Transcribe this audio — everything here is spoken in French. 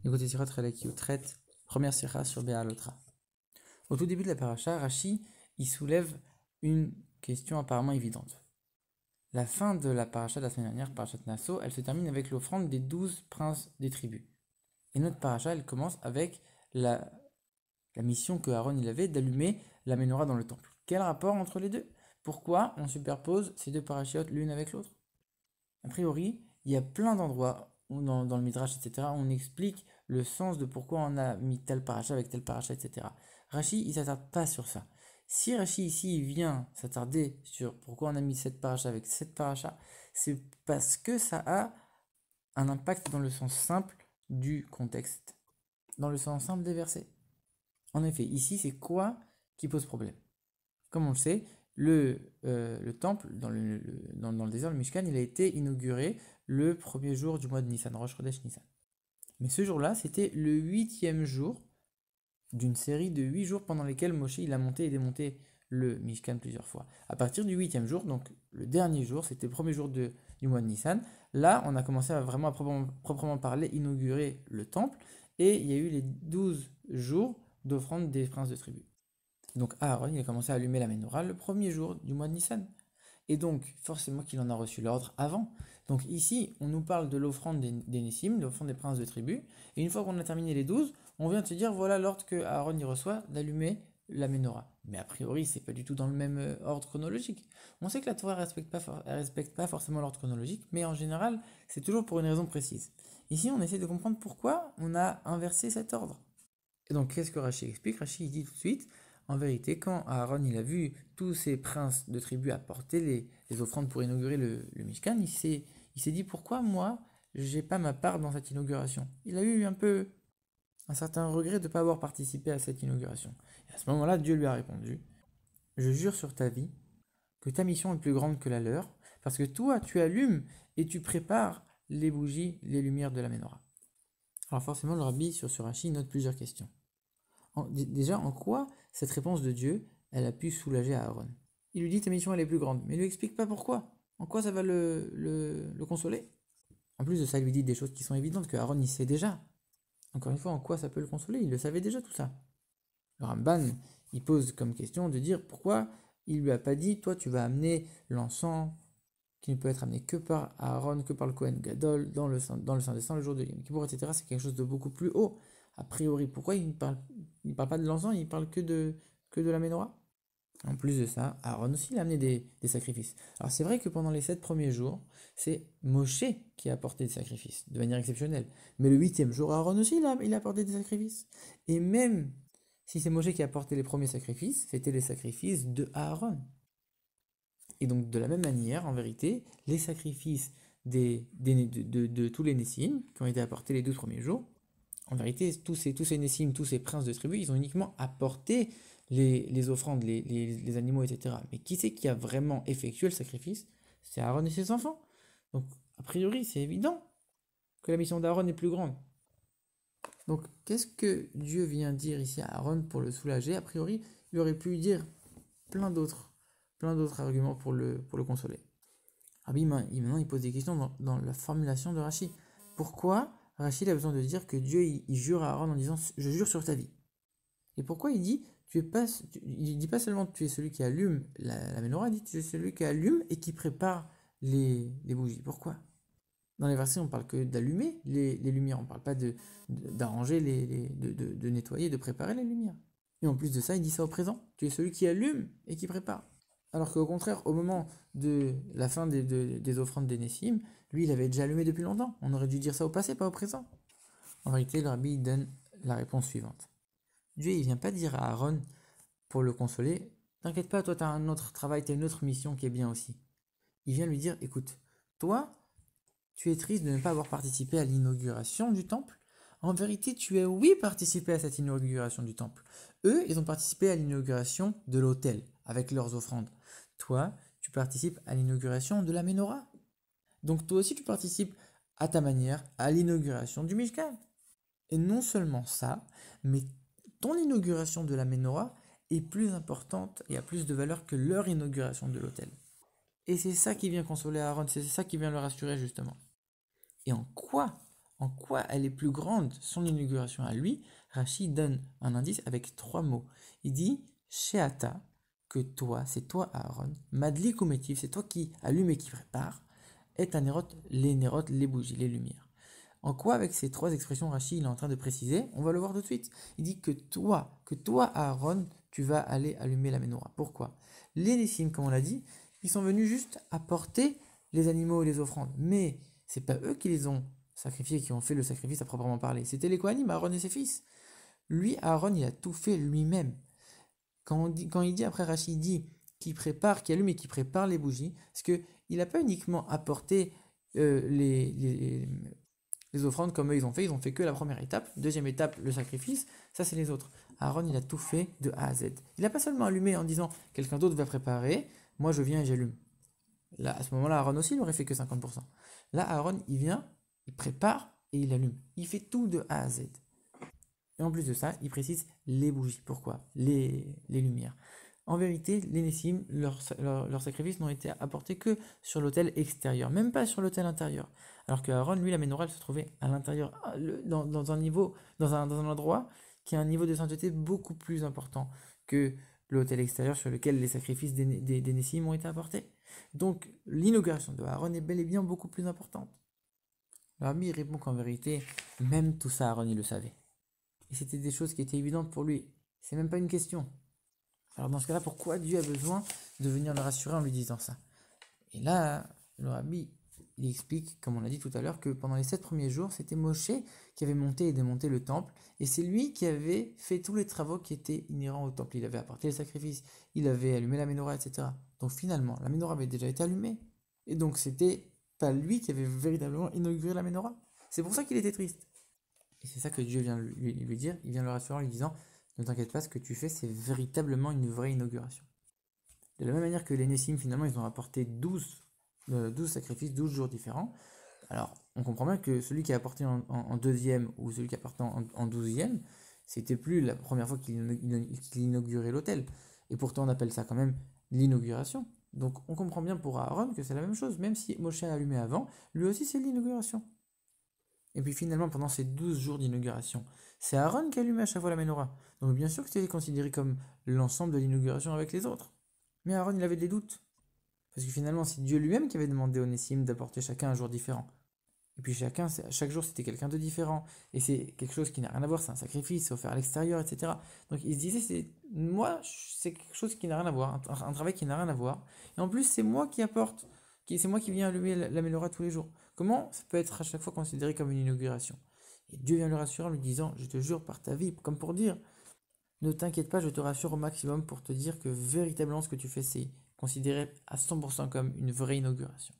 Écoutez Sirot Relaki traite première sira sur Béalotra. Au tout début de la paracha, Rashi il soulève une question apparemment évidente. La fin de la paracha de la semaine dernière, parachat Nasso, elle se termine avec l'offrande des 12 princes des tribus. Et notre paracha, elle commence avec la mission que Aaron il avait d'allumer la menorah dans le temple. Quel rapport entre les deux? Pourquoi on superpose ces deux parachiotes l'une avec l'autre? A priori, il y a plein d'endroits dans le Midrash, etc., où on explique le sens de pourquoi on a mis tel paracha avec tel paracha, etc. Rashi, il ne s'attarde pas sur ça. Si Rashi ici il vient s'attarder sur pourquoi on a mis cette paracha avec cette paracha, c'est parce que ça a un impact dans le sens simple du contexte, dans le sens simple des versets. En effet, ici, c'est quoi qui pose problème? Comme on le sait, le temple dans le désert, le Mishkan, il a été inauguré le premier jour du mois de Nissan, Rosh Chodesh Nissan. Mais ce jour-là, c'était le 8e jour d'une série de 8 jours pendant lesquels Moshe il a monté et démonté le Mishkan plusieurs fois. À partir du 8e jour, donc le dernier jour, c'était le premier jour du mois de Nissan, là on a commencé à vraiment proprement parler inaugurer le temple et il y a eu les 12 jours d'offrande des princes de tribu. Donc Aaron, il a commencé à allumer la menorah le premier jour du mois de Nissan. Et donc, forcément qu'il en a reçu l'ordre avant. Donc ici, on nous parle de l'offrande des Nessim, de l'offrande des princes de tribu. Et une fois qu'on a terminé les 12, on vient de se dire, voilà l'ordre que Aaron y reçoit d'allumer la menorah. Mais a priori, c'est pas du tout dans le même ordre chronologique. On sait que la Torah ne respecte pas forcément l'ordre chronologique, mais en général, c'est toujours pour une raison précise. Ici, on essaie de comprendre pourquoi on a inversé cet ordre. Et donc, qu'est-ce que Rashi explique? Rashi dit tout de suite, en vérité, quand Aaron il a vu tous ces princes de tribu apporter les offrandes pour inaugurer le Mishkan, il s'est dit pourquoi moi, j'ai pas ma part dans cette inauguration. Il a eu un peu un certain regret de ne pas avoir participé à cette inauguration. Et à ce moment-là, Dieu lui a répondu, je jure sur ta vie que ta mission est plus grande que la leur, parce que toi, tu allumes et tu prépares les bougies, les lumières de la menorah. Alors forcément, le rabbi sur ce Rashi note plusieurs questions. Déjà, en quoi cette réponse de Dieu, elle a pu soulager Aaron? Il lui dit ta mission elle est plus grande, mais il lui explique pas pourquoi. En quoi ça va le consoler? En plus de ça, il lui dit des choses qui sont évidentes que Aaron il sait déjà. Encore une fois, en quoi ça peut le consoler? Il le savait déjà tout ça. Le Ramban, il pose comme question de dire pourquoi il lui a pas dit toi tu vas amener l'encens qui ne peut être amené que par Aaron, que par le Kohen Gadol, dans le Saint des Saints, le jour de Yom Kippour, etc. C'est quelque chose de beaucoup plus haut. A priori, pourquoi il ne parle pas de l'encens, il parle que de la menorah? En plus de ça, Aaron aussi il a amené des sacrifices. Alors c'est vrai que pendant les 7 premiers jours, c'est Moshe qui a apporté des sacrifices, de manière exceptionnelle. Mais le 8e jour, Aaron aussi il a apporté des sacrifices. Et même si c'est Moshe qui a apporté les premiers sacrifices, c'était les sacrifices de Aaron. Et donc, de la même manière, en vérité, les sacrifices de tous les Nessim qui ont été apportés les 12 premiers jours, en vérité, tous ces Nessim, tous ces princes de tribu, ils ont uniquement apporté les offrandes, les animaux, etc. Mais qui c'est qui a vraiment effectué le sacrifice? C'est Aaron et ses enfants. Donc, a priori, c'est évident que la mission d'Aaron est plus grande. Donc, qu'est-ce que Dieu vient dire ici à Aaron pour le soulager? A priori, il aurait pu dire plein d'autres arguments pour le consoler. Rabbi, maintenant, il pose des questions dans la formulation de Rashi. Pourquoi Rashi a besoin de dire que Dieu il jure à Aaron en disant je jure sur ta vie? Et pourquoi il dit il dit pas seulement tu es celui qui allume la menorah, il dit tu es celui qui allume et qui prépare les bougies. Pourquoi? Dans les versets, on parle que d'allumer les lumières, on parle pas d'arranger, de nettoyer, de préparer les lumières. Et en plus de ça, il dit ça au présent. Tu es celui qui allume et qui prépare. Alors qu'au contraire, au moment de la fin des offrandes des Nessim, lui, il avait déjà allumé depuis longtemps. On aurait dû dire ça au passé, pas au présent. En réalité, le rabbi donne la réponse suivante. Dieu, il vient pas dire à Aaron, pour le consoler, t'inquiète pas, toi, tu as un autre travail, tu as une autre mission qui est bien aussi. Il vient lui dire, écoute, toi, tu es triste de ne pas avoir participé à l'inauguration du temple. En vérité, tu as oui participé à cette inauguration du temple. Eux, ils ont participé à l'inauguration de l'autel avec leurs offrandes. Toi, tu participes à l'inauguration de la menorah. Donc toi aussi, tu participes à ta manière à l'inauguration du Mishkan. Et non seulement ça, mais ton inauguration de la menorah est plus importante et a plus de valeur que leur inauguration de l'autel. Et c'est ça qui vient consoler Aaron, c'est ça qui vient le rassurer justement. Et en quoi en quoi elle est plus grande, son inauguration à lui, Rashi donne un indice avec 3 mots. Il dit Sheata, que toi, c'est toi Aaron, Madlik ou Métiv, c'est toi qui allume et qui prépare, et Tanerot, les bougies, les lumières. En quoi, avec ces 3 expressions, Rashi il est en train de préciser, on va le voir tout de suite. Il dit que toi Aaron, tu vas aller allumer la menorah. Pourquoi? Les Nessim, comme on l'a dit, ils sont venus juste apporter les animaux et les offrandes. Mais c'est pas eux qui les ont sacrifiés, qui ont fait le sacrifice à proprement parler. C'était les Kohanim, Aaron et ses fils. Lui, Aaron, il a tout fait lui-même. Quand il dit, après Rachid dit qu'il prépare, qu'il allume et qu'il prépare les bougies, parce qu'il n'a pas uniquement apporté les offrandes comme eux ils ont fait que la première étape. Deuxième étape, le sacrifice, ça c'est les autres. Aaron, il a tout fait de A à Z. Il n'a pas seulement allumé en disant quelqu'un d'autre va préparer, moi je viens et j'allume. Là, à ce moment-là, Aaron aussi, il n'aurait fait que 50%. Là, Aaron, il vient, il prépare et il allume. Il fait tout de A à Z. Et en plus de ça, il précise les bougies. Pourquoi les lumières. En vérité, les Nessim, leurs sacrifices n'ont été apportés que sur l'autel extérieur, même pas sur l'autel intérieur. Alors que Aaron, lui, la menorah, elle se trouvait à l'intérieur, dans un niveau, dans un endroit qui a un niveau de sainteté beaucoup plus important que l'autel extérieur sur lequel les sacrifices des Nessim ont été apportés. Donc, l'inauguration de Aaron est bel et bien beaucoup plus importante. Le Rabbi répond qu'en vérité, même tout ça, Aaron, il le savait. Et c'était des choses qui étaient évidentes pour lui. C'est même pas une question. Alors dans ce cas-là, pourquoi Dieu a besoin de venir le rassurer en lui disant ça? Et là, le Rabbi, il explique, comme on l'a dit tout à l'heure, que pendant les 7 premiers jours, c'était Moshe qui avait monté et démonté le temple, et c'est lui qui avait fait tous les travaux qui étaient inhérents au temple. Il avait apporté les sacrifices, il avait allumé la menorah, etc. Donc finalement, la menorah avait déjà été allumée, et donc c'était pas lui qui avait véritablement inauguré la menorah. C'est pour ça qu'il était triste. Et c'est ça que Dieu vient lui dire, il vient le rassurer en lui disant, ne t'inquiète pas, ce que tu fais, c'est véritablement une vraie inauguration. De la même manière que les Nessim, finalement, ils ont apporté 12 sacrifices, 12 jours différents. Alors, on comprend bien que celui qui a apporté en deuxième ou celui qui a apporté en 12e, c'était plus la première fois qu'il inaugurait l'autel. Et pourtant, on appelle ça quand même l'inauguration. Donc, on comprend bien pour Aaron que c'est la même chose. Même si Moshe a allumé avant, lui aussi, c'est l'inauguration. Et puis finalement, pendant ces 12 jours d'inauguration, c'est Aaron qui allumait à chaque fois la menorah. Donc bien sûr que c'était considéré comme l'ensemble de l'inauguration avec les autres. Mais Aaron, il avait des doutes. Parce que finalement, c'est Dieu lui-même qui avait demandé aux Nessim d'apporter chacun un jour différent. Et puis chaque jour, c'était quelqu'un de différent. Et c'est quelque chose qui n'a rien à voir, c'est un sacrifice, c'est offert à l'extérieur, etc. Donc il se disait, c'est quelque chose qui n'a rien à voir, un travail qui n'a rien à voir. Et en plus, c'est moi qui apporte, c'est moi qui viens allumer la menorah tous les jours. Comment ça peut être à chaque fois considéré comme une inauguration? Et Dieu vient le rassurer en lui disant, je te jure par ta vie, comme pour dire, ne t'inquiète pas, je te rassure au maximum pour te dire que véritablement ce que tu fais, c'est considéré à 100% comme une vraie inauguration.